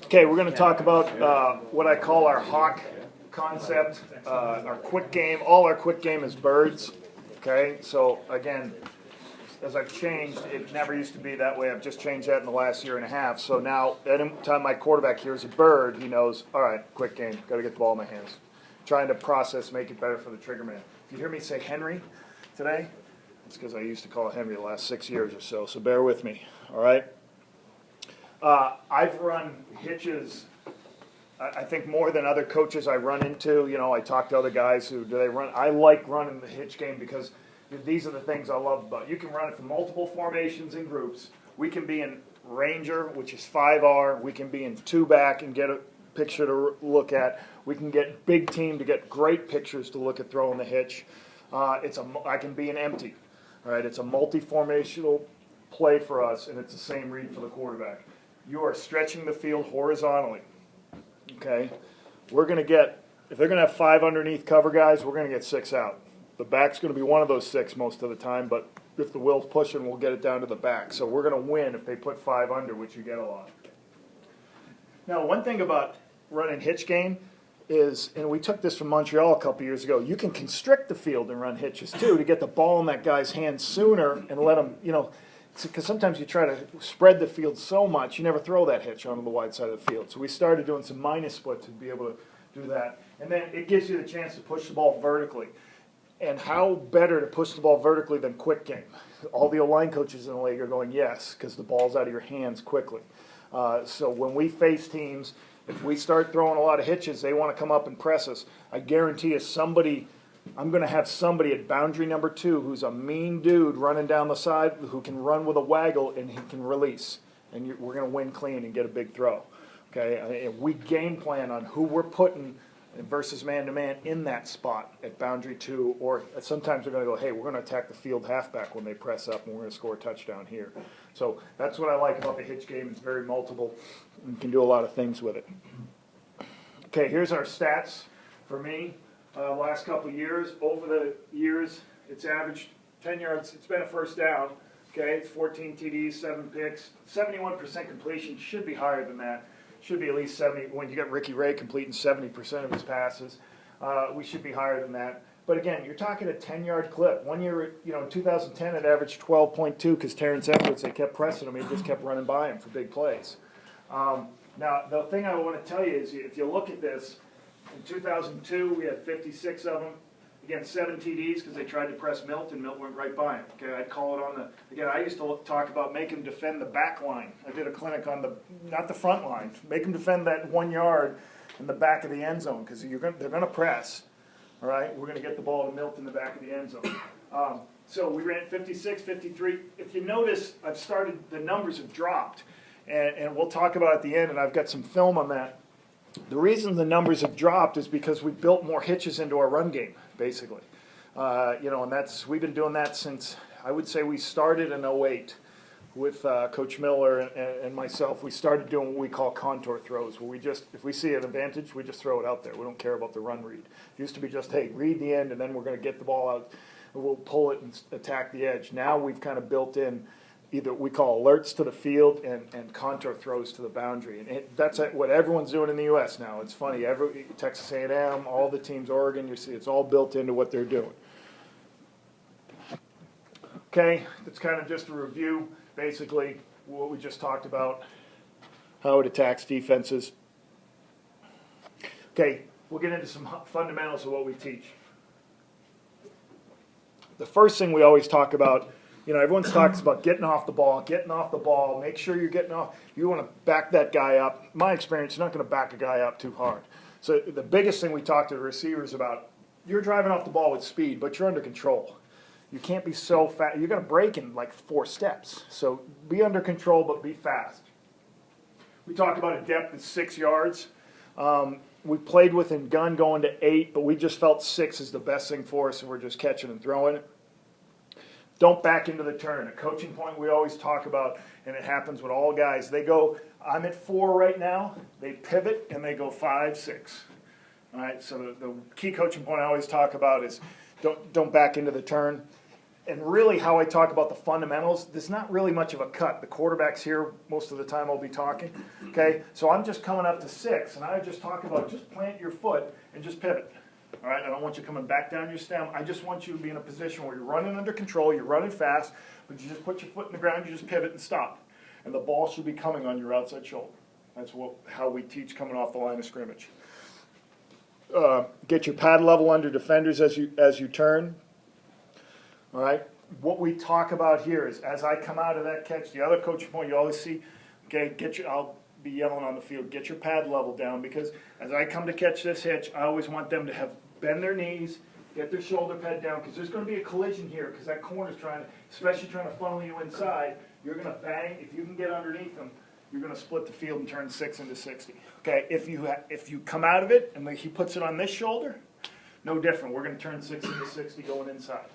Okay, we're going to talk about what I call our hawk concept, our quick game. All our quick game is birds. Okay, so again, as I've changed, it never used to be that way. I've just changed that in the last year and a half. So now, any time my quarterback hears a bird, he knows, all right, quick game, got to get the ball in my hands. Trying to process, make it better for the trigger man. If you hear me say Henry today, it's because I used to call it Henry the last 6 years or so. So bear with me, all right? I've run hitches, I think more than other coaches I run into. You know, I talk to other guys who do they run. I like running the hitch game because these are the things I love about it. You can run it from multiple formations and groups. We can be in Ranger, which is 5R. We can be in 2-back and get a picture to look at. We can get big team to get great pictures to look at throwing the hitch. I can be an empty. All right, it's a multi-formational play for us, and it's the same read for the quarterback. You are stretching the field horizontally. Okay, we're going to get, if they're going to have 5 underneath cover guys, we're going to get 6 out. The back's going to be one of those 6 most of the time, but if the will's pushing, we'll get it down to the back. So we're going to win if they put 5 under, which you get a lot. Now, one thing about running hitch game is, and we took this from Montreal a couple years ago, you can constrict the field and run hitches too to get the ball in that guy's hands sooner and let him, you know, because sometimes you try to spread the field so much, you never throw that hitch onto the wide side of the field. So we started doing some minus split to be able to do that. And then it gives you the chance to push the ball vertically. And how better to push the ball vertically than quick game? All the O-line coaches in the league are going, yes, because the ball's out of your hands quickly. So when we face teams, if we start throwing a lot of hitches, they want to come up and press us. I guarantee you I'm going to have somebody at boundary number 2 who's a mean dude running down the side who can run with a waggle and he can release. And we're going to win clean and get a big throw. Okay, and we game plan on who we're putting versus man-to-man in that spot at boundary 2, or sometimes we're going to go, hey, we're going to attack the field halfback when they press up, and we're going to score a touchdown here. So that's what I like about the hitch game. It's very multiple. You can do a lot of things with it. Okay, here's our stats for me. Last couple of years, over the years, it's averaged 10 yards. It's been a first down. Okay, it's 14 TDs, 7 picks, 71% completion. Should be higher than that. Should be at least 70. When you get Ricky Ray completing 70% of his passes, we should be higher than that. But again, you're talking a 10-yard clip. 1 year, you know, in 2010, it averaged 12.2 because Terrence Edwards, they kept pressing him. He just kept running by him for big plays. Now, the thing I want to tell you is, if you look at this, in 2002, we had 56 of them. Again, 7 TDs because they tried to press Milt, and Milt went right by him. Okay, I'd call it on the. Again, I used to talk about make him defend the back line. I did a clinic on not the front line. Make him defend that 1 yard in the back of the end zone because they're going to press. All right, we're going to get the ball to Milt in the back of the end zone. So we ran 56, 53. If you notice, the numbers have dropped, and we'll talk about it at the end. And I've got some film on that. The reason the numbers have dropped is because we built more hitches into our run game, basically. You know, and we've been doing that since, I would say we started in 2008 with Coach Miller and myself. We started doing what we call contour throws, where if we see an advantage, we just throw it out there. We don't care about the run read. It used to be just, hey, read the end, and then we're going to get the ball out, and we'll pull it and attack the edge. Now we've kind of built in either we call alerts to the field and contour throws to the boundary. And that's what everyone's doing in the U.S. now. It's funny. Texas A&M, all the teams, Oregon, you see it's all built into what they're doing. Okay, that's kind of just a review, basically, what we just talked about, how it attacks defenses. Okay, we'll get into some fundamentals of what we teach. The first thing we always talk about, you know, everyone talks about getting off the ball, make sure you're getting off. You want to back that guy up. In my experience, you're not going to back a guy up too hard. So the biggest thing we talk to the receivers about, you're driving off the ball with speed, but you're under control. You can't be so fast. You're going to break in like 4 steps. So be under control, but be fast. We talk about a depth of 6 yards. We played with in gun going to 8, but we just felt 6 is the best thing for us, and we're just catching and throwing it. Don't back into the turn. A coaching point we always talk about, and it happens with all guys. They go, I'm at 4 right now. They pivot, and they go 5, 6. All right, so the key coaching point I always talk about is don't back into the turn. and really how I talk about the fundamentals, there's not really much of a cut. The quarterback's here most of the time I'll be talking. Okay, so I'm just coming up to 6, and I just talk about just plant your foot and just pivot. All right, I don't want you coming back down your stem. I just want you to be in a position where you're running under control, you're running fast, but you just put your foot in the ground, you just pivot and stop. And the ball should be coming on your outside shoulder. That's how we teach coming off the line of scrimmage. Get your pad level under defenders as you turn. All right. What we talk about here is as I come out of that catch, the other coaching point you always see. Okay, I'll be yelling on the field. Get your pad level down, because as I come to catch this hitch, I always want them to bend their knees, get their shoulder pad down, because there's going to be a collision here, because that corner's especially trying to funnel you inside. You're going to bang. If you can get underneath them, you're going to split the field and turn 6 into 60. Okay, if you come out of it and he puts it on this shoulder, no different. We're going to turn 6 into 60 going inside.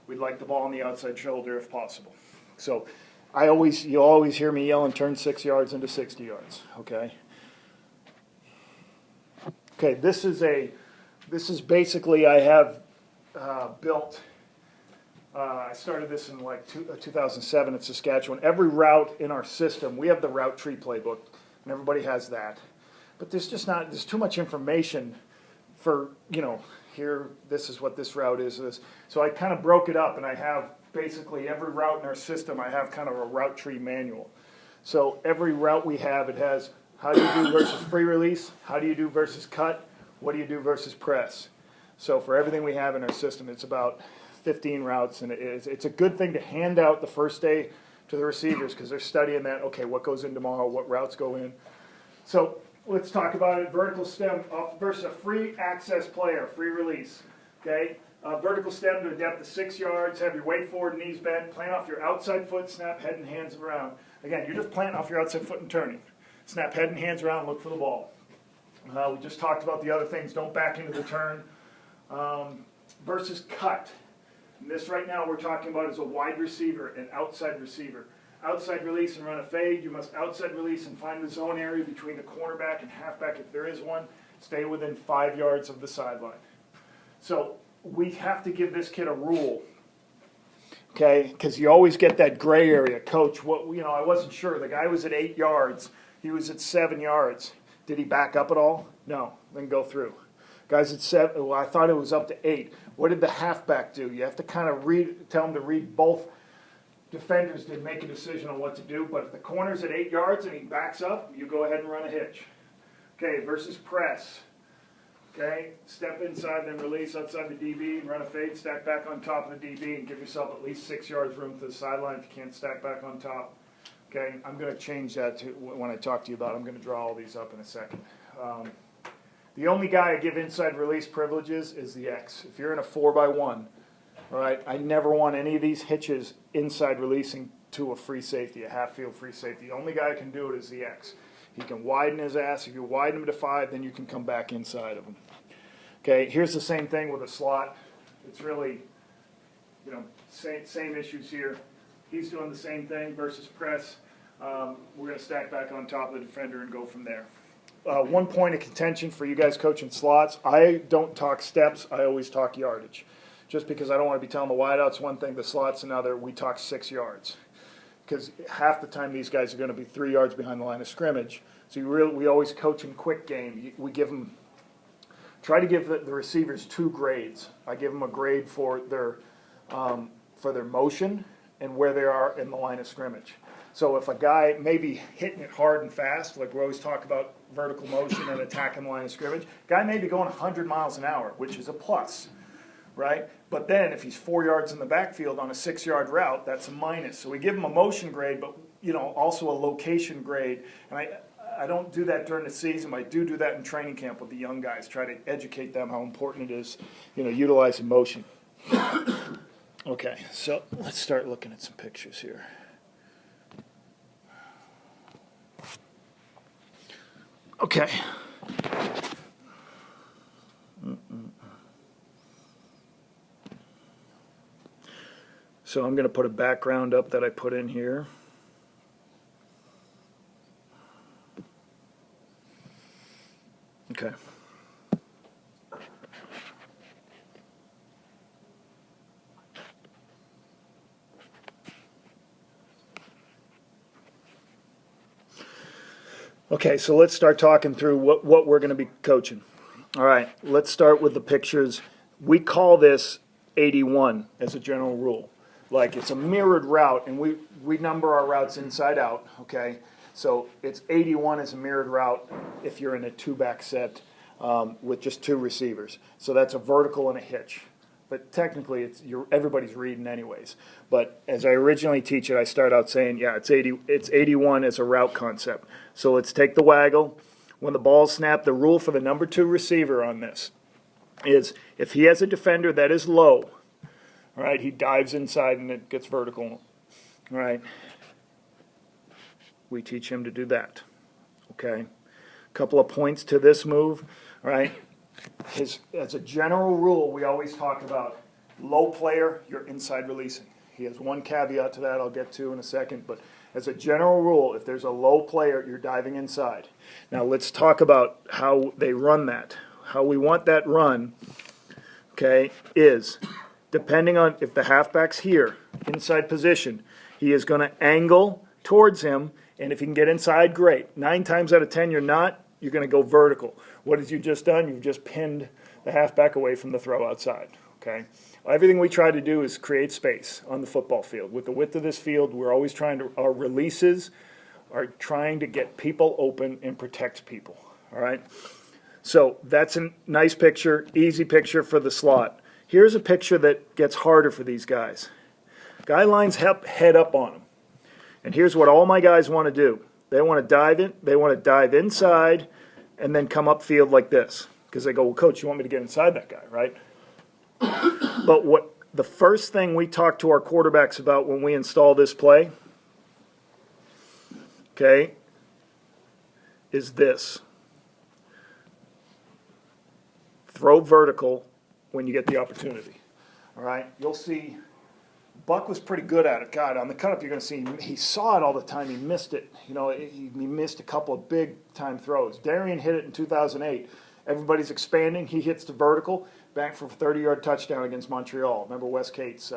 We'd like the ball on the outside shoulder if possible. So you'll always hear me yelling, turn 6 yards into 60 yards. Okay. Okay, this is basically I have built. I started this in like 2007 in Saskatchewan. Every route in our system, we have the route tree playbook, and everybody has that. But there's too much information for, here, this is what this route is. So I kind of broke it up, and I have basically every route in our system, I have kind of a route tree manual. So every route we have, it has how do you do versus free release, how do you do versus cut, what do you do versus press. So for everything we have in our system, it's about 15 routes, and it's a good thing to hand out the first day to the receivers, because they're studying that, okay, what goes in tomorrow, what routes go in. So let's talk about it. Vertical stem versus a free access player, free release. Okay, vertical stem to a depth of 6 yards, have your weight forward, knees bent, plant off your outside foot, snap head and hands around. Again, you're just planting off your outside foot and turning. Snap head and hands around, look for the ball. We just talked about the other things. Don't back into the turn. Versus cut. And this right now we're talking about is a wide receiver and outside receiver. Outside release and run a fade. You must outside release and find the zone area between the cornerback and halfback if there is one. Stay within 5 yards of the sideline. So we have to give this kid a rule, okay? Because you always get that gray area. Coach, I wasn't sure. The guy was at 8 yards. He was at 7 yards. Did he back up at all? No. Then go through. Guys at 7. Well, I thought it was up to 8. What did the halfback do? You have to kind of tell him to read both. Defenders did make a decision on what to do, but if the corner's at 8 yards and he backs up, you go ahead and run a hitch. Okay, versus press. Okay, step inside, then release outside the DB and run a fade, stack back on top of the DB and give yourself at least 6 yards room to the sideline if you can't stack back on top. Okay, I'm going to change that to when I talk to you about it. I'm going to draw all these up in a second. The only guy I give inside release privileges is the X. If you're in a 4x1, all right, I never want any of these hitches inside releasing to a free safety, a half-field free safety. The only guy who can do it is the X. He can widen his ass. If you widen him to 5, then you can come back inside of him. Okay, here's the same thing with a slot. It's really, same issues here. He's doing the same thing versus press. We're going to stack back on top of the defender and go from there. One point of contention for you guys coaching slots, I don't talk steps, I always talk yardage. Just because I don't want to be telling the wideouts one thing, the slots another, we talk 6 yards. Because half the time these guys are going to be 3 yards behind the line of scrimmage. So we always coach in quick game. We give them, try to give the receivers 2 grades. I give them a grade for their motion and where they are in the line of scrimmage. So if a guy may be hitting it hard and fast, like we always talk about vertical motion and attacking the line of scrimmage, guy may be going 100 miles an hour, which is a plus, right? But then if he's 4 yards in the backfield on a 6-yard route, that's a minus. So we give him a motion grade, but also a location grade. And I don't do that during the season, but I do that in training camp with the young guys, try to educate them how important it is, utilizing motion. Okay, so let's start looking at some pictures here. Okay. So I'm going to put a background up that I put in here. Okay. Okay, so let's start talking through what we're going to be coaching. All right, let's start with the pictures. We call this 81 as a general rule. Like it's a mirrored route, and we number our routes inside out, okay? So it's 81 as a mirrored route if you're in a two-back set with just two receivers. So that's a vertical and a hitch. But technically, everybody's reading anyways. But as I originally teach it, I start out saying, yeah, it's 81 as a route concept. So let's take the waggle. When the ball's snapped, the rule for the number 2 receiver on this is if he has a defender that is low, all right, he dives inside and it gets vertical. All right, we teach him to do that. Okay, a couple of points to this move. All right. As a general rule, we always talk about low player, you're inside releasing. He has one caveat to that I'll get to in a second, but as a general rule, if there's a low player, you're diving inside. Now let's talk about how they run that. How we want that run, okay, is depending on if the halfback's here, inside position, he is going to angle towards him, and if he can get inside, great. 9 times out of 10, you're not. You're going to go vertical. What have you just done? You've just pinned the halfback away from the throw outside. Okay. Everything we try to do is create space on the football field. With the width of this field, we're always trying to, our releases are trying to get people open and protect people. All right. So that's a nice picture, easy picture for the slot. Here's a picture that gets harder for these guys. Guy lines head up on them. And here's what all my guys want to do. They want to dive in. They want to dive inside and then come upfield like this. Because they go, well, coach, you want me to get inside that guy, right? But what the first thing we talk to our quarterbacks about when we install this play, okay, is this. Throw vertical when you get the opportunity. All right? You'll see Buck was pretty good at it. God, on the cut-up, you're going to see he saw it all the time. He missed it. You know, he missed a couple of big-time throws. Darian hit it in 2008. Everybody's expanding. He hits the vertical, back for a 30-yard touchdown against Montreal. Remember Wes Cates?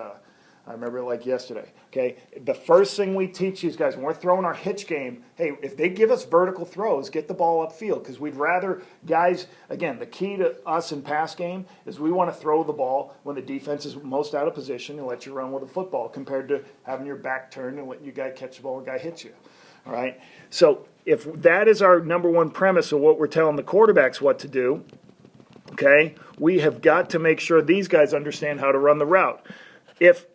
I remember it like yesterday. Okay, the first thing we teach these guys when we're throwing our hitch game, hey, if they give us vertical throws, get the ball upfield because we'd rather guys. Again, the key to us in pass game is we want to throw the ball when the defense is most out of position and let you run with the football compared to having your back turned and letting your guy catch the ball and the guy hits you. All right. So if that is our number one premise of what we're telling the quarterbacks what to do, okay, we have got to make sure these guys understand how to run the route. If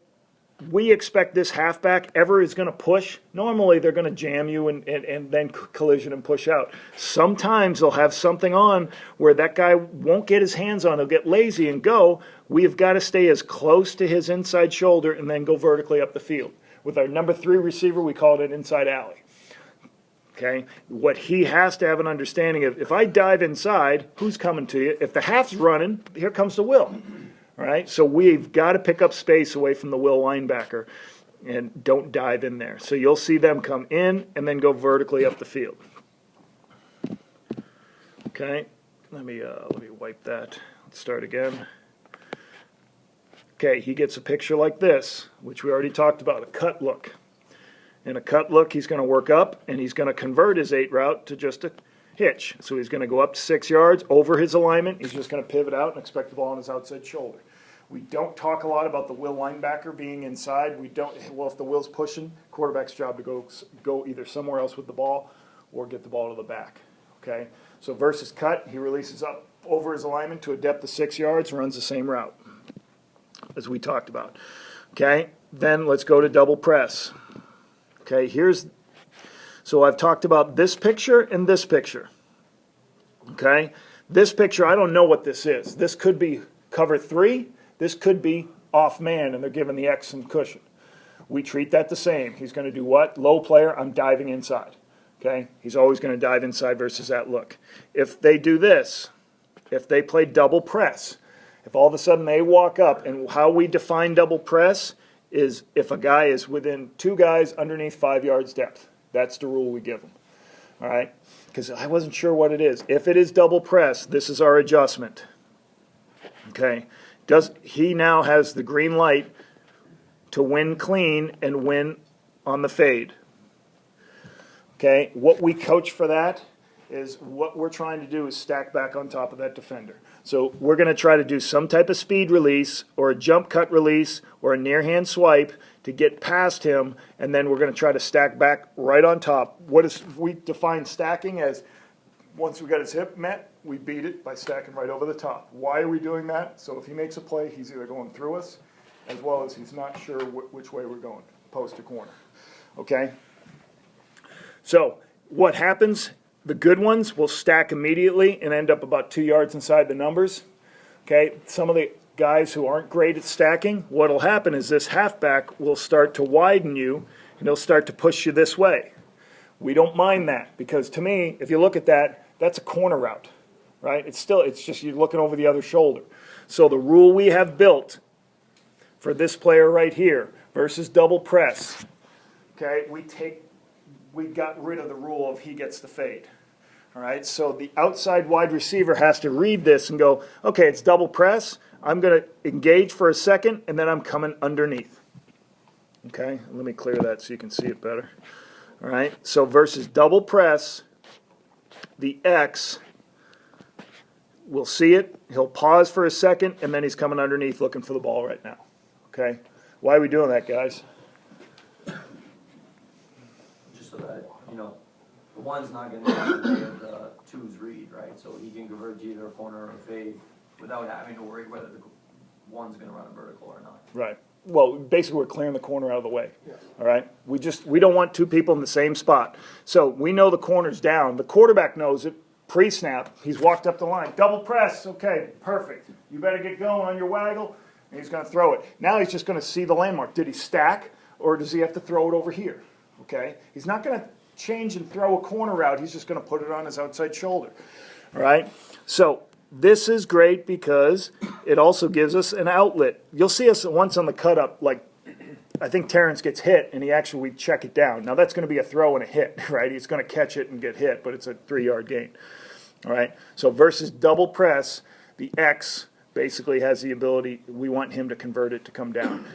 we expect this halfback ever is going to push, normally they're going to jam you and then collision and push out. Sometimes they'll have something on where that guy won't get his hands on. He'll get lazy and go. We have got to stay as close to his inside shoulder and then go vertically up the field. With our number 3 receiver, we call it an inside alley. Okay, what he has to have an understanding of, if I dive inside, who's coming to you? If the half's running, here comes the will. All right, so we've got to pick up space away from the will linebacker and don't dive in there. So you'll see them come in and then go vertically up the field. Okay, let me wipe that. Let's start again. Okay, he gets a picture like this, which we already talked about, a cut look. In a cut look, he's going to work up, and he's going to convert his 8 route to just a hitch. So he's going to go up to 6 yards over his alignment. He's just going to pivot out and expect the ball on his outside shoulder. We don't talk a lot about the will linebacker being inside. We don't. Well, if the will's pushing, quarterback's job to go either somewhere else with the ball or get the ball to the back. Okay. So versus cut, he releases up over his alignment to a depth of 6 yards, runs the same route as we talked about. Okay. Then let's go to double press. Okay, so I've talked about this picture and this picture. Okay, this picture, I don't know what this is. This could be cover 3. This could be off man, and they're giving the X and cushion. We treat that the same. He's going to do what? Low player, I'm diving inside. Okay, he's always going to dive inside versus that look. If they do this, if they play double press, if all of a sudden they walk up, and how we define double press is if a guy is within 2 guys underneath 5 yards depth. That's the rule we give them. All right? Because I wasn't sure what it is. If it is double press, this is our adjustment. Okay? He now has the green light to win clean and win on the fade. Okay, what we coach for that is what we're trying to do is stack back on top of that defender. So we're going to try to do some type of speed release or a jump cut release or a near hand swipe to get past him, and then we're going to try to stack back right on top. We define stacking as once we got his hip met, we beat it by stacking right over the top. Why are we doing that? So if he makes a play, he's either going through us as well as he's not sure which way we're going, post to corner. Okay? So what happens? The good ones will stack immediately and end up about 2 yards inside the numbers. Okay, some of the guys who aren't great at stacking, what will happen is this halfback will start to widen you and he'll start to push you this way. We don't mind that because to me, if you look at that, that's a corner route, right? It's just you're looking over the other shoulder. So the rule we have built for this player right here versus double press, okay, we got rid of the rule of he gets the fade. All right, so the outside wide receiver has to read this and go, okay, it's double press. I'm going to engage for a second, and then I'm coming underneath. Okay, let me clear that so you can see it better. All right, so versus double press, the X will see it. He'll pause for a second, and then he's coming underneath looking for the ball right now. Okay, why are we doing that, guys? Just so that, the one's not going to have the way of the two's read, right? So he can convert either a corner or a fade without having to worry whether the one's going to run a vertical or not. Right. Well, basically we're clearing the corner out of the way. Yes. All right. We don't want two people in the same spot. So we know the corner's down. The quarterback knows it. Pre-snap, he's walked up the line. Double press. Okay, perfect. You better get going on your waggle. And he's going to throw it. Now he's just going to see the landmark. Did he stack or does he have to throw it over here? Okay. He's not going to change and throw a corner route. He's just going to put it on his outside shoulder. All right. So this is great because it also gives us an outlet. You'll see us once on the cut up, like I think Terrence gets hit and we check it down. Now that's going to be a throw and a hit, right? He's going to catch it and get hit, but it's a 3-yard gain. All right. So versus double press, the X basically has the ability, we want him to convert it to come down.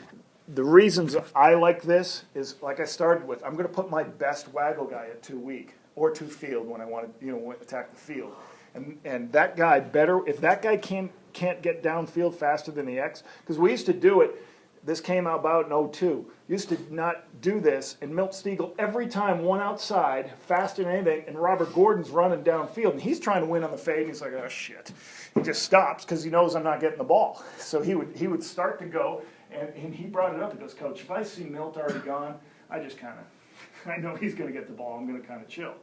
The reasons I like this is, like I started with, I'm going to put my best waggle guy at 2 weak or 2 field when I want to, attack the field. And that guy if that guy can't get downfield faster than the X, because we used to do it, this came out about in 2002, used to not do this, and Milt Stiegel, every time one outside, faster than anything, and Robert Gordon's running downfield, and he's trying to win on the fade, and he's like, oh shit. He just stops because he knows I'm not getting the ball. So he would start to go, and he brought it up. He goes, Coach, if I see Milt already gone, I know he's going to get the ball. I'm going to kind of chill.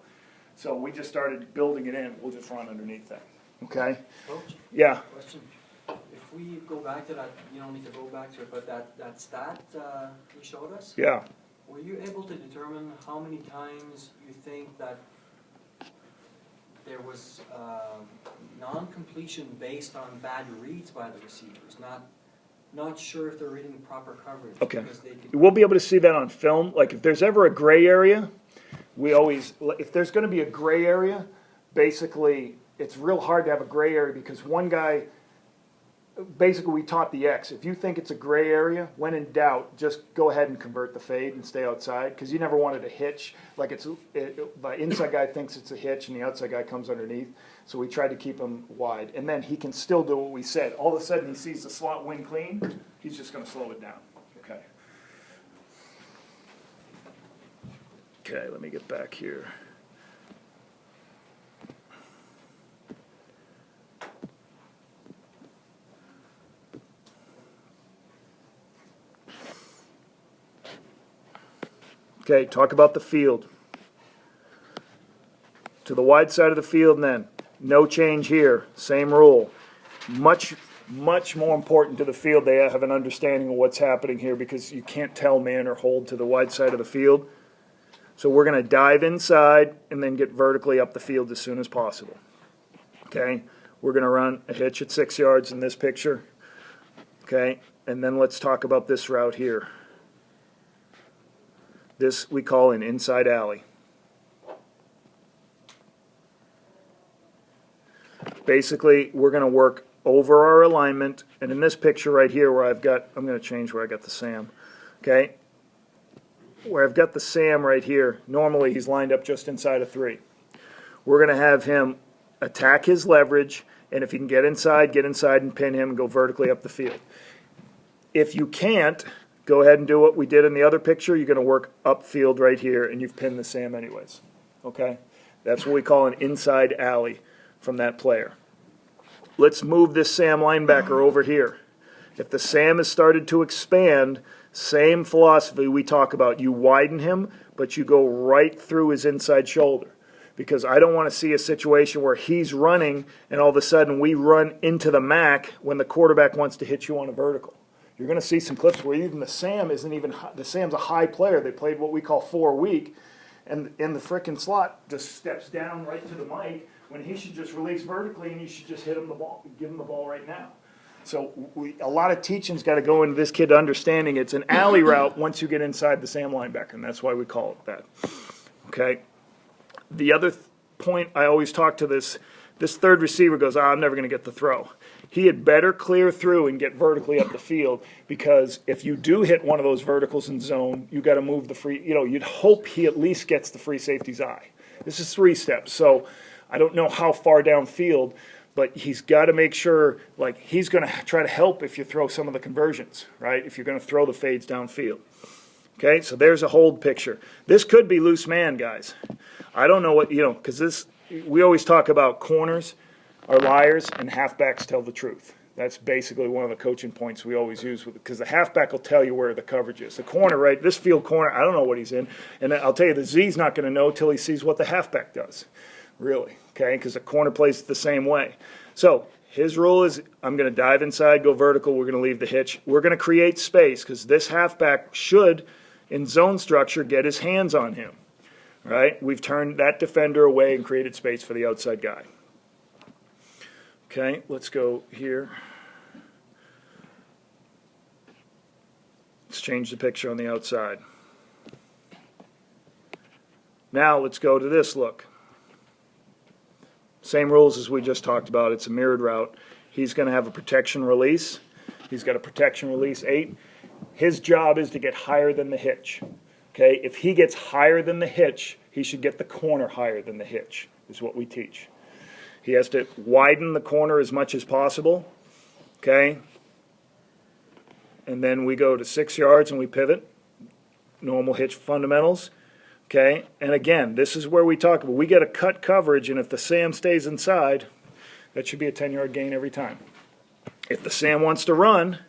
So we just started building it in. We'll just run underneath that. Okay? Coach? Yeah. Question. If we go back to that, you don't need to go back to it, but that stat you showed us? Yeah. Were you able to determine how many times you think that there was non-completion based on bad reads by the receivers? Not sure if they're reading proper coverage. Okay. We'll be able to see that on film. Like if there's ever a gray area, if there's going to be a gray area, basically it's real hard to have a gray area because one guy, basically we taught the X. If you think it's a gray area, when in doubt, just go ahead and convert the fade and stay outside because you never wanted a hitch. Like the inside guy thinks it's a hitch and the outside guy comes underneath. So we tried to keep him wide. And then he can still do what we said. All of a sudden he sees the slot wing clean, he's just going to slow it down. Okay. Okay, let me get back here. Okay, talk about the field. To the wide side of the field and then. No change here. Same rule. Much more important to the field. They have an understanding of what's happening here because you can't tell man or hold to the wide side of the field. So we're going to dive inside and then get vertically up the field as soon as possible. Okay, we're going to run a hitch at 6 yards in this picture. Okay, and then let's talk about this route here. This we call an inside alley. Basically, we're going to work over our alignment, and in this picture right here where I'm going to change where I got the Sam. Okay, where I've got the Sam right here, normally he's lined up just inside of 3. We're going to have him attack his leverage, and if he can get inside and pin him and go vertically up the field. If you can't, go ahead and do what we did in the other picture. You're going to work upfield right here, and you've pinned the Sam anyways. Okay? That's what we call an inside alley from that player. Let's move this Sam linebacker over here. If the Sam has started to expand, same philosophy we talk about. You widen him, but you go right through his inside shoulder. Because I don't want to see a situation where he's running and all of a sudden we run into the MAC when the quarterback wants to hit you on a vertical. You're going to see some clips where even the Sam isn't even, the Sam's a high player. They played what we call 4-week, and in the frickin' slot just steps down right to the mic when he should just release vertically and you should just hit him the ball, give him the ball right now. So a lot of teaching's got to go into this kid understanding it's an alley route once you get inside the Sam linebacker, and that's why we call it that. Okay? The other point I always talk to this third receiver goes, I'm never going to get the throw. He had better clear through and get vertically up the field, because if you do hit one of those verticals in zone, you got to move the free, you'd hope he at least gets the free safety's eye. This is 3 steps, so I don't know how far downfield, but he's got to make sure, like, he's going to try to help if you throw some of the conversions, right? If you're going to throw the fades downfield. Okay, so there's a hold picture. This could be loose man, guys. I don't know what, because we always talk about corners are liars and halfbacks tell the truth. That's basically one of the coaching points we always use, because the halfback will tell you where the coverage is. The corner, right, this field corner, I don't know what he's in. And I'll tell you, the Z's not going to know till he sees what the halfback does, really, okay, because the corner plays the same way. So his rule is, I'm going to dive inside, go vertical, we're going to leave the hitch. We're going to create space, because this halfback should, in zone structure, get his hands on him. Right? We've turned that defender away and created space for the outside guy. Okay, let's go here. Let's change the picture on the outside. Now let's go to this look. Same rules as we just talked about. It's a mirrored route. He's going to have a protection release. He's got a protection release 8. His job is to get higher than the hitch. Okay, if he gets higher than the hitch, he should get the corner higher than the hitch, is what we teach. He has to widen the corner as much as possible. Okay, and then we go to 6 yards and we pivot. Normal hitch fundamentals. Okay, and again, this is where we talk about, we get a cut coverage, and if the Sam stays inside, that should be a 10-yard gain every time. If the Sam wants to run,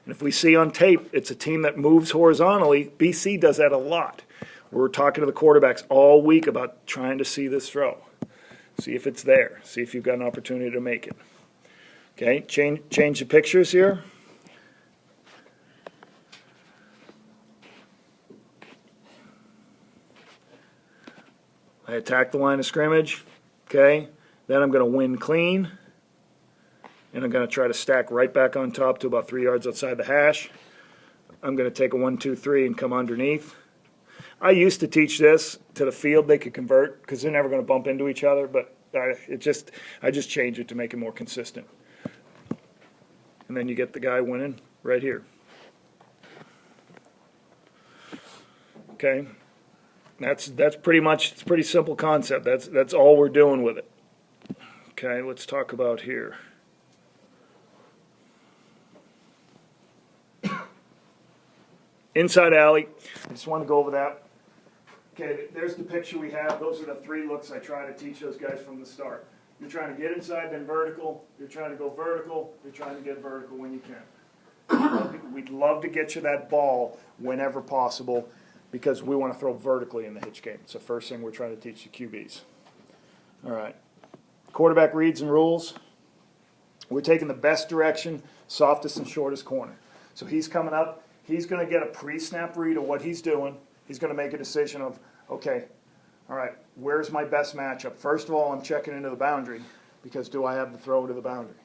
and if we see on tape, it's a team that moves horizontally. BC does that a lot. We're talking to the quarterbacks all week about trying to see this throw. See if it's there. See if you've got an opportunity to make it. Okay, change the pictures here. I attack the line of scrimmage. Okay, then I'm going to win clean. And I'm going to try to stack right back on top to about 3 yards outside the hash. I'm going to take a 1, 2, 3 and come underneath. I used to teach this to the field. They could convert because they're never going to bump into each other, but I just changed it to make it more consistent. And then you get the guy winning right here. Okay, that's pretty much, it's a pretty simple concept. That's all we're doing with it. Okay, let's talk about here. Inside alley, I just want to go over that. Okay, there's the picture we have. Those are the 3 looks I try to teach those guys from the start. You're trying to get inside, then vertical. You're trying to go vertical. You're trying to get vertical when you can. We'd love to get you that ball whenever possible, because we want to throw vertically in the hitch game. It's the first thing we're trying to teach the QBs. All right. Quarterback reads and rules. We're taking the best direction, softest and shortest corner. So he's coming up. He's going to get a pre-snap read of what he's doing. He's going to make a decision of, okay, all right, where's my best matchup? First of all, I'm checking into the boundary, because do I have the throw to the boundary?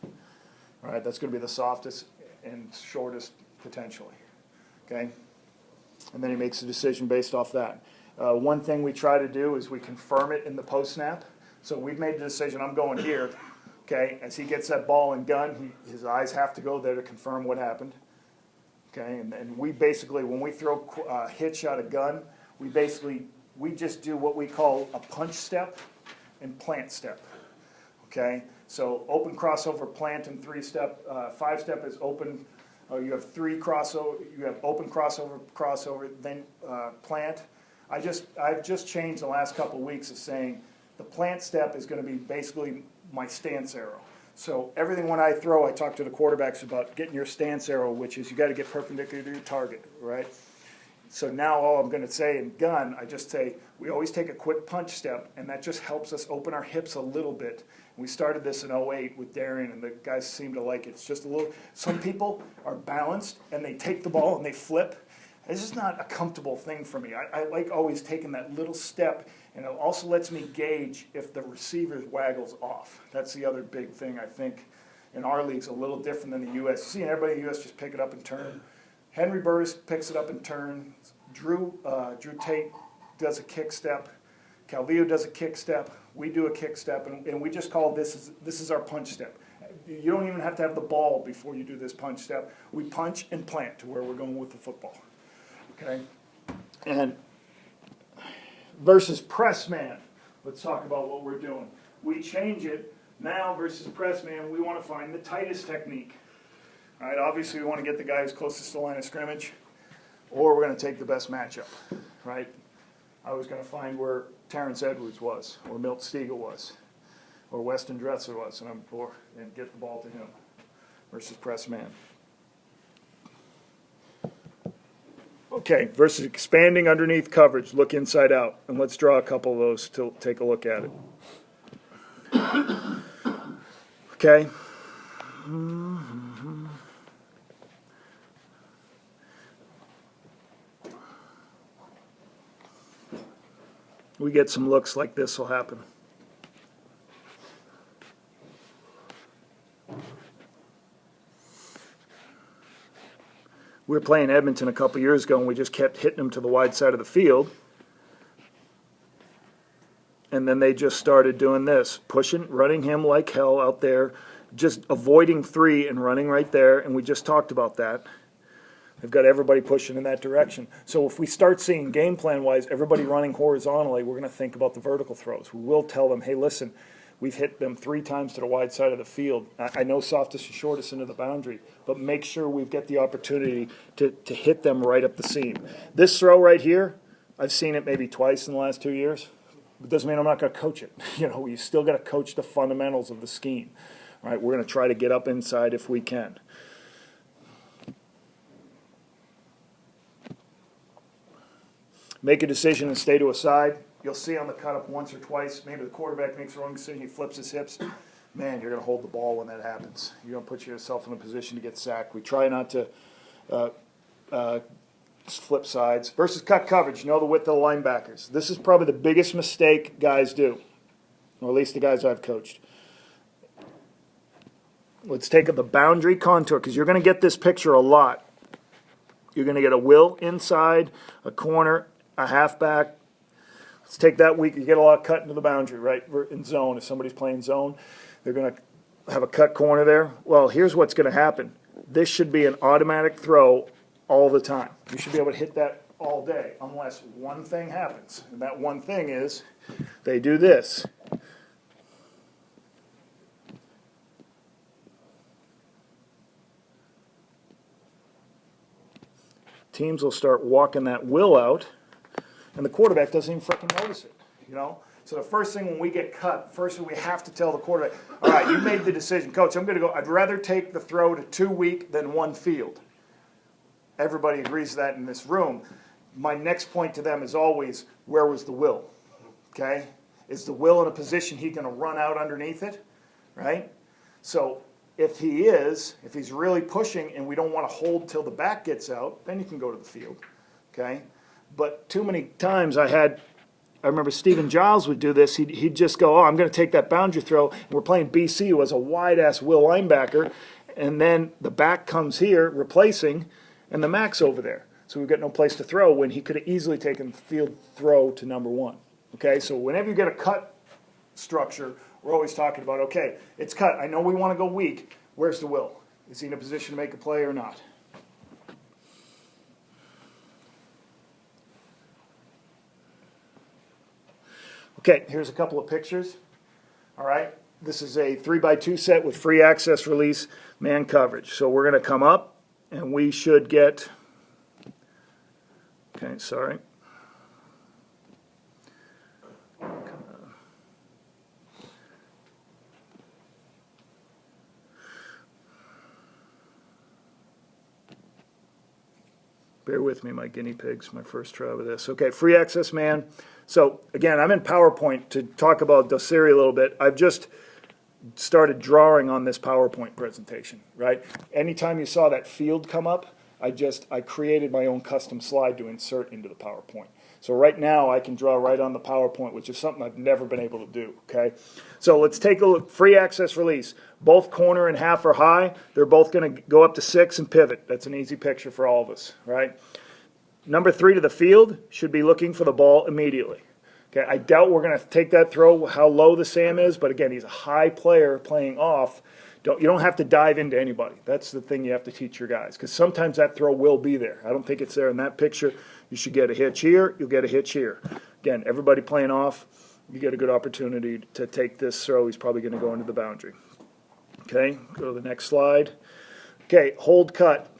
All right, that's going to be the softest and shortest potentially. Okay? And then he makes a decision based off that. One thing we try to do is we confirm it in the post-snap. So we've made the decision, I'm going here. Okay, as he gets that ball and gun, his eyes have to go there to confirm what happened. Okay, and we basically, when we throw hitch out of gun, we just do what we call a punch step and plant step. Okay, so open crossover, plant, and 3-step. 5-step is open. You have 3 crossover. You have open crossover, then plant. I've just changed the last couple of weeks of saying the plant step is going to be basically my stance arrow. So everything when I throw, I talk to the quarterbacks about getting your stance arrow, which is you got to get perpendicular to your target, right? So now all I'm going to say in gun, I just say we always take a quick punch step, and that just helps us open our hips a little bit. We started this in 08 with Darian, and the guys seem to like it. It's just a little. Some people are balanced, and they take the ball and they flip. It's just not a comfortable thing for me. I like always taking that little step, and it also lets me gauge if the receiver waggles off. That's the other big thing I think in our league's a little different than the U.S. You see everybody in the U.S. just pick it up and turn. Henry Burris picks it up and turns. Drew Tate does a kick step. Calvillo does a kick step. We do a kick step, and we just call this is our punch step. You don't even have to have the ball before you do this punch step. We punch and plant to where we're going with the football. Okay? And versus press man, let's talk about what we're doing. We change it now versus press man. We want to find the tightest technique. All right, obviously we want to get the guy who's closest to the line of scrimmage, or we're going to take the best matchup, right? I was going to find where Terrence Edwards was, or Milt Stiegel was, or Weston Dressler was, and get the ball to him versus press man. Okay, versus expanding underneath coverage, look inside out, and let's draw a couple of those to take a look at it. Okay. We get some looks like this will happen. We were playing Edmonton a couple years ago, and we just kept hitting them to the wide side of the field. And then they just started doing this, running him like hell out there, just avoiding 3 and running right there, and we just talked about that. They've got everybody pushing in that direction. So if we start seeing game plan-wise everybody running horizontally, we're going to think about the vertical throws. We will tell them, hey, listen, we've hit them 3 times to the wide side of the field. I know softest and shortest into the boundary, but make sure we get the opportunity to hit them right up the seam. This throw right here, I've seen it maybe twice in the last 2 years. It doesn't mean I'm not going to coach it. You still got to coach the fundamentals of the scheme. All right, we're going to try to get up inside if we can. Make a decision and stay to a side. You'll see on the cut up once or twice, maybe the quarterback makes the wrong decision, he flips his hips. Man, you're going to hold the ball when that happens. You're going to put yourself in a position to get sacked. We try not to flip sides. Versus cut coverage, the width of the linebackers. This is probably the biggest mistake guys do, or at least the guys I've coached. Let's take the boundary contour, because you're going to get this picture a lot. You're going to get a will inside, a corner, a halfback. Let's take that week. You get a lot cut into the boundary, right, in zone. If somebody's playing zone, they're going to have a cut corner there. Well, here's what's going to happen. This should be an automatic throw all the time. You should be able to hit that all day unless one thing happens. And that one thing is they do this. Teams will start walking that will out, and the quarterback doesn't even freaking notice it, So the first thing when we get cut, first thing we have to tell the quarterback, all right, you made the decision. Coach, I'm going to go. I'd rather take the throw to 2 weak than 1 field. Everybody agrees to that in this room. My next point to them is always, where was the will? Okay? Is the will in a position he's going to run out underneath it? Right? So if he's really pushing and we don't want to hold till the back gets out, then you can go to the field. Okay? But too many times I remember Stephen Giles would do this. He'd just go, I'm going to take that boundary throw. And we're playing BC, who has a wide-ass will linebacker. And then the back comes here, replacing, and the Mac's over there. So we've got no place to throw when he could have easily taken the field throw to number 1. Okay? So whenever you get a cut structure, we're always talking about, okay, it's cut. I know we want to go weak. Where's the will? Is he in a position to make a play or not? Okay, here's a couple of pictures. All right, this is a 3x2 set with free access release man coverage. So we're going to come up and we should get, okay, sorry. Bear with me, my guinea pigs, my first try with this. Okay, free access man. So again, I'm in PowerPoint to talk about Doceri a little bit. I've just started drawing on this PowerPoint presentation, right? Anytime you saw that field come up, I created my own custom slide to insert into the PowerPoint. So right now I can draw right on the PowerPoint, which is something I've never been able to do, okay? So let's take a look. Free access release. Both corner and half are high. They're both going to go up to 6 and pivot. That's an easy picture for all of us, right? Number 3 to the field should be looking for the ball immediately. Okay, I doubt we're going to take that throw, how low the Sam is, but again, he's a high player playing off. You don't have to dive into anybody. That's the thing you have to teach your guys, because sometimes that throw will be there. I don't think it's there in that picture. You should get a hitch here. You'll get a hitch here. Again, everybody playing off, you get a good opportunity to take this throw. He's probably going to go into the boundary. Okay, go to the next slide. Okay, hold cut.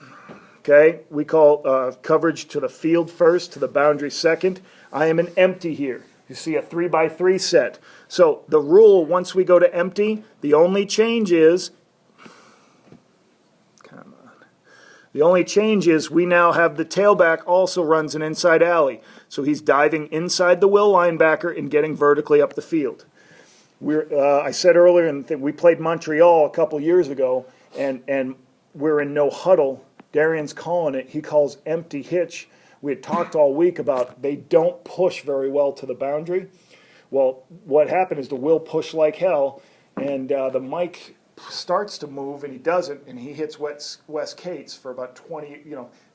Okay, we call coverage to the field first, to the boundary second. I am an empty here. You see a 3x3 set. So the rule, once we go to empty, the only change is, we now have the tailback also runs an inside alley. So he's diving inside the will linebacker and getting vertically up the field. I said earlier, we played Montreal a couple years ago, and we're in no huddle. Darian's calling it. He calls empty hitch. We had talked all week about they don't push very well to the boundary. Well, what happened is the will push like hell, and the Mike starts to move, and he doesn't, and he hits Wes Cates for about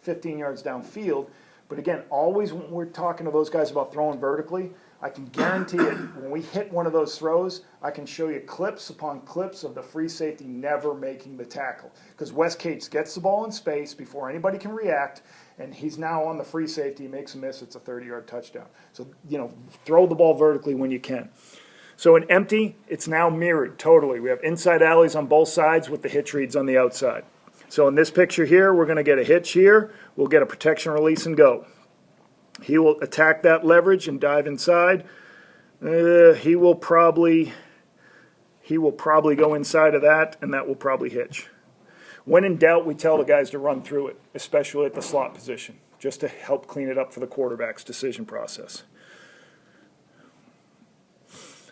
15 yards downfield. But again, always when we're talking to those guys about throwing vertically, I can guarantee it, when we hit one of those throws, I can show you clips upon clips of the free safety never making the tackle. Because Wes Cates gets the ball in space before anybody can react, and he's now on the free safety. He makes a miss. It's a 30-yard touchdown. So, throw the ball vertically when you can. So in empty, it's now mirrored totally. We have inside alleys on both sides with the hitch reads on the outside. So in this picture here, we're going to get a hitch here. We'll get a protection release and go. He will attack that leverage and dive inside. He will probably go inside of that, and that will probably hitch. When in doubt, we tell the guys to run through it, especially at the slot position, just to help clean it up for the quarterback's decision process.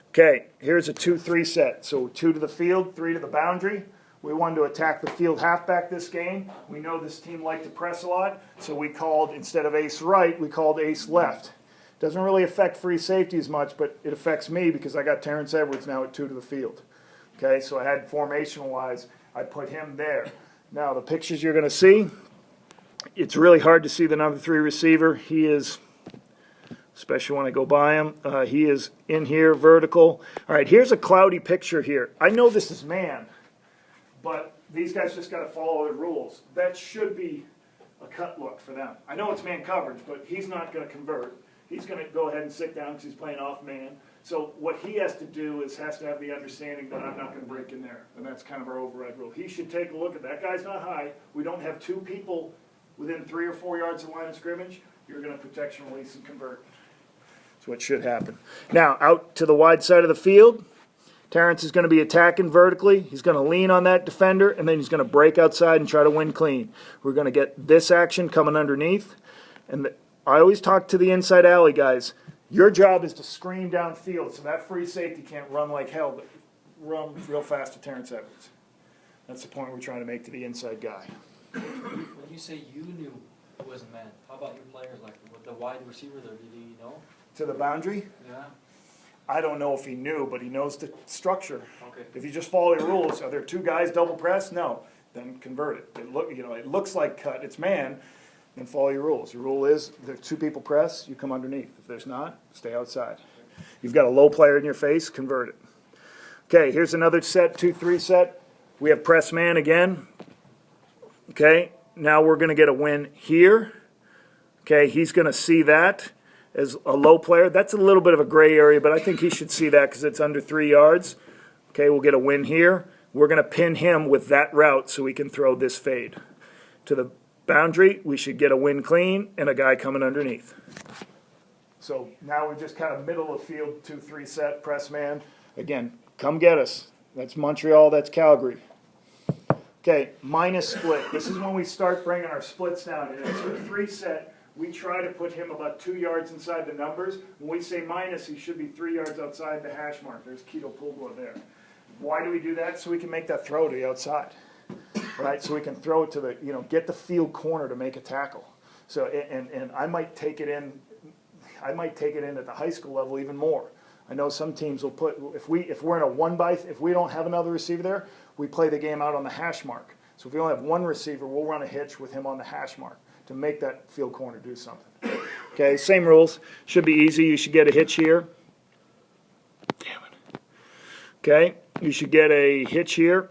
Okay, here's a 2-3 set. So 2 to the field, 3 to the boundary. We wanted to attack the field halfback this game. We know this team liked to press a lot, so we called, instead of ace right, we called ace left. Doesn't really affect free safety as much, but it affects me because I got Terrence Edwards now at 2 to the field. Okay, so I had formational-wise, I put him there. Now, the pictures you're going to see, it's really hard to see the number 3 receiver. He is, especially when I go by him, he is in here, vertical. All right, here's a cloudy picture here. I know this is man, but these guys just got to follow the rules. That should be a cut look for them. I know it's man coverage, but he's not going to convert. He's going to go ahead and sit down because he's playing off man. So what he has to do is has to have the understanding that I'm not going to break in there. And that's kind of our override rule. He should take a look at that. Guy's not high. We don't have 2 people within 3 or 4 yards of line of scrimmage. You're going to protection release and convert. That's what should happen. Now, out to the wide side of the field, Terrence is going to be attacking vertically. He's going to lean on that defender, and then he's going to break outside and try to win clean. We're going to get this action coming underneath. And I always talk to the inside alley guys. Your job is to screen downfield so that free safety can't run like hell, but run real fast to Terrence Edwards. That's the point we're trying to make to the inside guy. When you say you knew it wasn't man, how about your players, like with the wide receiver there, did he know? To the boundary? Yeah. I don't know if he knew, but he knows the structure. Okay. If you just follow your rules, are there 2 guys double press? No. Then convert it. It looks like cut. It's man. Then follow your rules. Your rule is if there's 2 people press, you come underneath. If there's not, stay outside. You've got a low player in your face, convert it. Okay, here's another set, 2-3 set. We have press man again. Okay, now we're going to get a win here. Okay, he's going to see that. as a low player. That's a little bit of a gray area, but I think he should see that because it's under 3 yards. Okay, we'll get a win here. We're going to pin him with that route so we can throw this fade. To the boundary, we should get a win clean and a guy coming underneath. So now we're just kind of middle of field, 2-3 set, press man. Again, come get us. That's Montreal, that's Calgary. Okay, minus split. This is when we start bringing our splits down. In a 2-3 set, we try to put him about 2 yards inside the numbers. When we say minus, he should be 3 yards outside the hash mark. There's Keto Pulgo there. Why do we do that? So we can make that throw to the outside, right? So we can throw it to the, get the field corner to make a tackle. So, and I might take it in. I might take it in at the high school level even more. I know some teams will put, if we're in a 1-by, if we don't have another receiver there, we play the game out on the hash mark. So if we only have one receiver, we'll run a hitch with him on the hash mark to make that field corner do something. Okay, same rules. Should be easy. You should get a hitch here. Damn it. Okay, you should get a hitch here.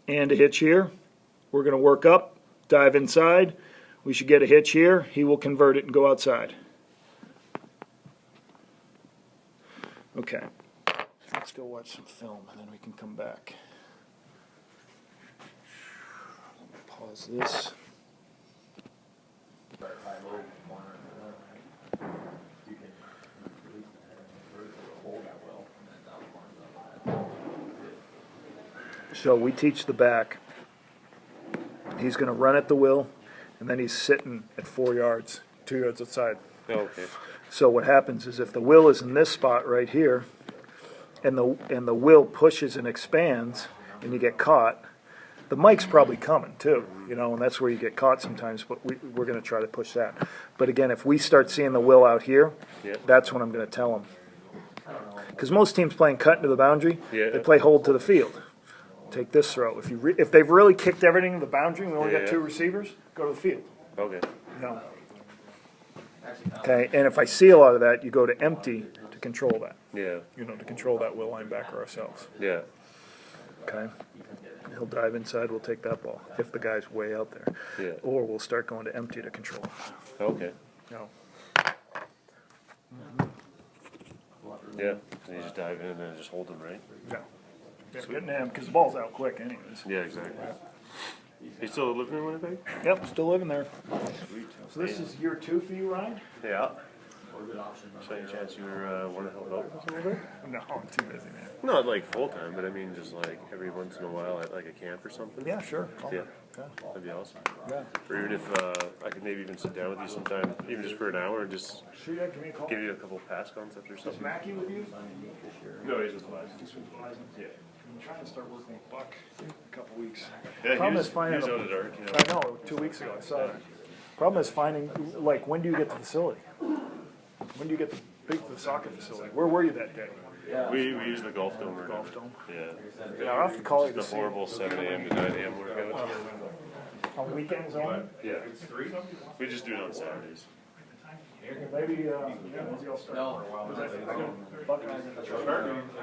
And a hitch here. We're going to work up, dive inside. We should get a hitch here. He will convert it and go outside. Okay. Let's go watch some film and then we can come back. Pause this. So we teach the back. He's going to run at the will, and then he's sitting at 4 yards, 2 yards outside. Okay. So what happens is if the will is in this spot right here, and the will pushes and expands, and you get caught, the mic's probably coming too, and that's where you get caught sometimes. But we're going to try to push that. But again, if we start seeing the will out here, that's when I'm going to tell them. Because most teams playing cut into the boundary, they play hold to the field. Take this throw. If they've really kicked everything to the boundary, and we only got 2 receivers, go to the field. Okay. No. Okay, and if I see a lot of that, you go to empty to control that. Yeah. To control that will linebacker ourselves. Yeah. Okay. He'll dive inside. We'll take that ball if the guy's way out there. Yeah. Or we'll start going to empty to control. Okay. No. Yeah. And you just dive in and then just hold him, right? Yeah. Getting him because the ball's out quick, anyways. Yeah, exactly. You still living in Winnipeg? Yep, still living there. So this is year 2 for you, Ryan? Yeah. So any chance you want to help out with us a little bit? No, I'm too busy, man. Not like full time, but I mean just like every once in a while at like a camp or something. Yeah, sure. Yeah. Yeah. That'd be awesome. Yeah. Or even if I could maybe even sit down with you sometime, even just for an hour, and just Sure, yeah, give me a call. give you a couple pass concepts or Is something. Mackie with you? No, he's with Liza. Yeah. I'm trying to start working with Buck in a couple weeks. Yeah, Problem he is was finding out a- at dark, you know. I know, 2 weeks ago I saw that. Problem is finding, like, when do you get the facility? When do you get the soccer facility? Where were you that day? We use the golf dome. Or Golf dome? Yeah. Yeah, I'll have to call you to Just see. the horrible 7 a.m. to 9 a.m. workout. On weekends only? Yeah. We just do it on Saturdays. Maybe I'll start. No. I got Buck and I are gonna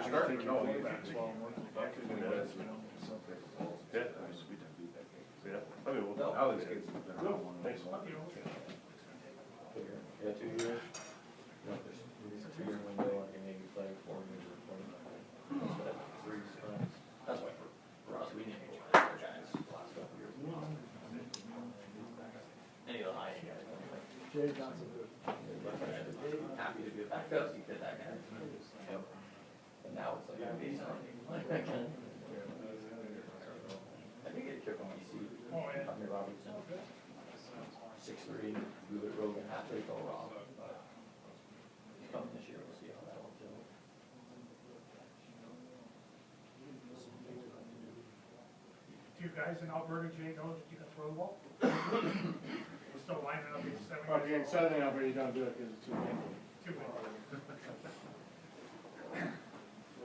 try to take you all back as well and work with Buck and do that, so. Yeah. Yeah. I mean, we'll. Thanks. Yeah, 2 years. No, there's 2-year window, and maybe play 4 years or 49. That's why for us, we didn't go after guys the last couple years. Any of the high end guys, Jay Johnson. happy to be a backup, you get that guy. Yep. And now it's like, I think it took on BC, Hunter Robertson, 6'3", Rogan, halfway go wrong, but he's coming this year, we'll see how that will do. Do you guys in Alberta, Jay, know that you can throw the ball? We're still lining up in 7 Well, if you're in southern Alberta, you don't do it because it's too windy. Too big.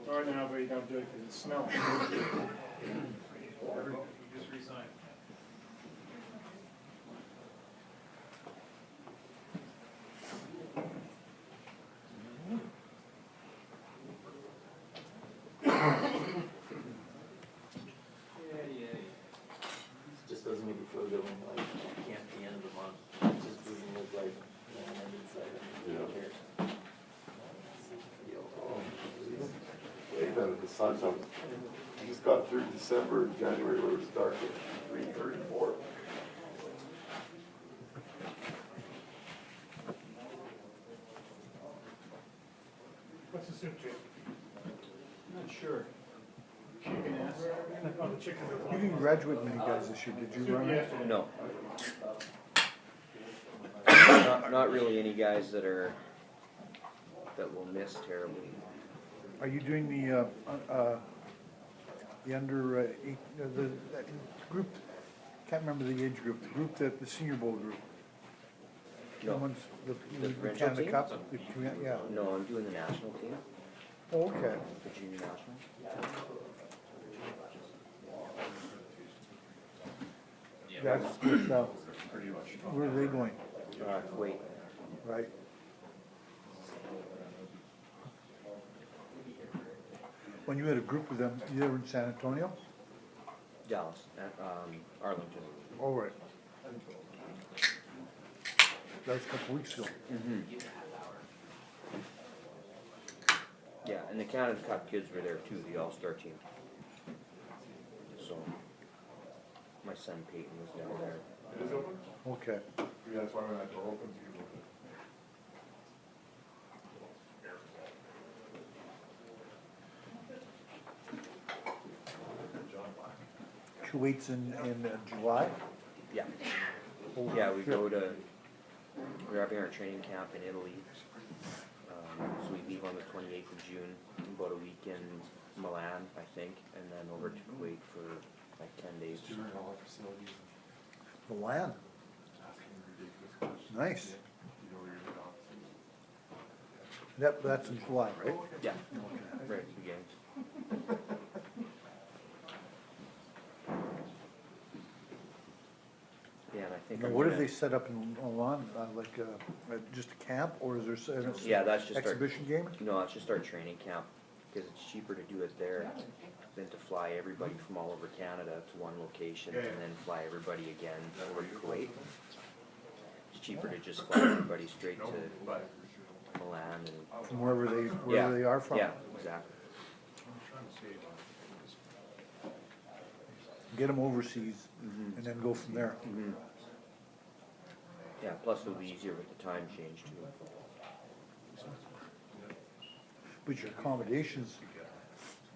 Northern Alberta, you don't do it because it smells. You just resigned. Just doesn't make you feel good when like you can't be sun's up. He's got through December, January, where it was dark at 3:34. What's the soup, Jake? Not sure. Chicken ass. Oh, the chicken. You didn't graduate many guys this year, did you, Ron? Yesterday. No. Not really any guys that will miss terribly. Are you doing the under, that group, can't remember the age group, the group that, the senior bowl group? No. The ones, The the provincial Canada team? Cup, yeah, No, I'm doing the national team, oh, okay. the junior national. That's good now. Where are they going? Kuwait. Right. When you had a group with them, you were in San Antonio? Dallas, at Arlington. Oh, right. That was a couple weeks ago. Yeah, and the Canada Cup kids were there too, the all-star team. So, my son Peyton was down there. It is open? Okay. Yeah, that's why when that door opens, you open it. Kuwait's in July? Yeah. Oh, Yeah, we sure. we're having our training camp in Italy. So we leave on the 28th of June, about a week in Milan, I think, and then over to Kuwait for like 10 days. Milan. Nice. That's in July, right? Yeah, right at the beginning. Yeah, and I think. Now, I'm what have gonna- they set up in Milan, just a camp, or is there an Yeah, that's just our, exhibition game? no, it's just our training camp, because it's cheaper to do it there than to fly everybody from all over Canada to one location and then fly everybody again over to Kuwait. It's cheaper to just fly everybody straight to Milan and. From wherever they are from? Yeah, exactly. Get them overseas, and then go from there. Yeah, plus it'll be easier with the time change too. But your accommodations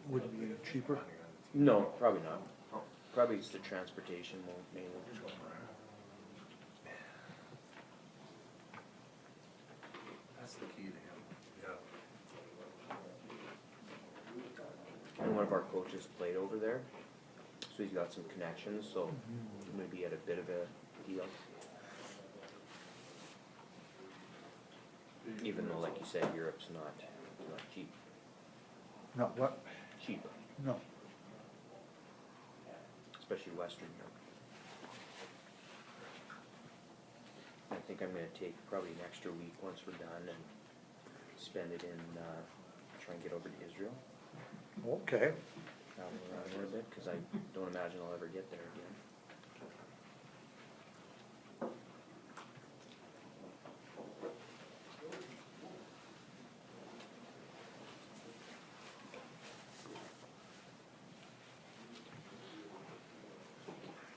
wouldn't be any cheaper? No, probably not. Probably it's the transportation more mainly. That's the key to him. Yeah. And one of our coaches played over there, so he's got some connections, so maybe at a bit of a deal. Even though, like you said, Europe's not cheap. No, what? Cheaper, No. especially Western Europe. I think I'm gonna take probably an extra week once we're done and spend it in, try and get over to Israel. Okay. Travel around a little bit, cause I don't imagine I'll ever get there again.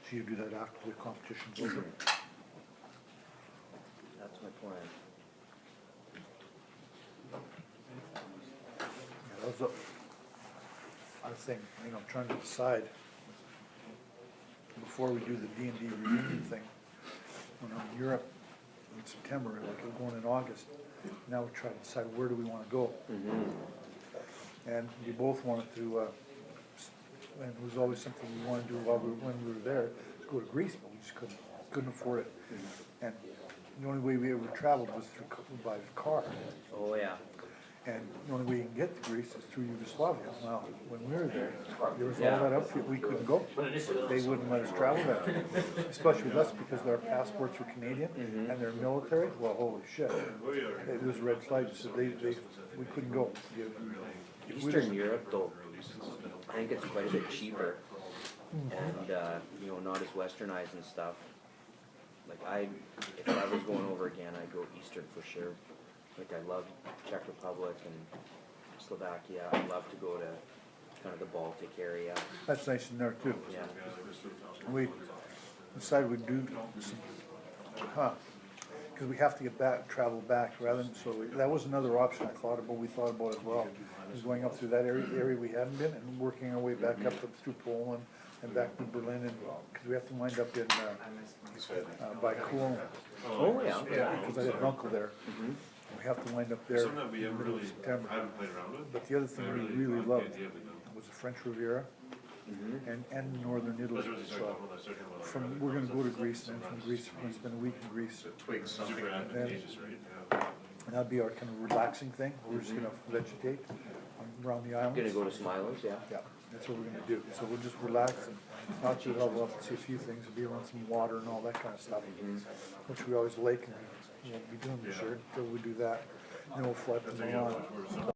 So you do that after the competition's over? That's my plan. Yeah, that was I was thinking, I'm trying to decide before we do the D&D reunion thing, when I'm in Europe in September, like we're going in August, now we try to decide where do we want to go. And we both wanted to, and it was always something we wanted to do when we were there, to go to Greece, but we just couldn't afford it. And the only way we ever traveled was by car. Oh, yeah. And the only way you can get to Greece is through Yugoslavia. Well, when we were there was Yeah. all that outfit, we couldn't go. They wouldn't let us travel there, especially with us because their passports were Canadian and they're military. Well, holy shit. It was red flag, so we couldn't go. Eastern Europe, though, I think it's quite a bit cheaper and, not as westernized and stuff. Like if I was going over again, I'd go Eastern for sure. Like I love Czech Republic and Slovakia. I'd love to go to kind of the Baltic area, That's nice in there too. yeah. We decided we'd do some, cause we have to get back, travel back rather than, that was another option I thought about, we thought about as well. Is going up through that area we hadn't been and working our way back up through Poland and back to Berlin and, cause we have to wind up in, by Cologne. Oh, yeah. Cause I had an uncle there. We have to wind up there in Something that we the haven't middle of really, September. haven't played around with. But the other thing we really loved was the French Riviera Mhm. and northern Italy. That's what you started So talking about, I started talking about. from, we're gonna go to Greece and then from Greece, we're gonna spend a week in Greece. Twigs, super advantageous, right? Yeah. And that'd be our kind of relaxing thing. We're just gonna vegetate around the islands. Gonna go to Smilos, yeah. Yeah, that's what we're gonna do. So we'll just relax and not to level up and see a few things, be around some water and all that kind of stuff, which we always like and we won't be doing this year until we do that. Then we'll fly up to Milan.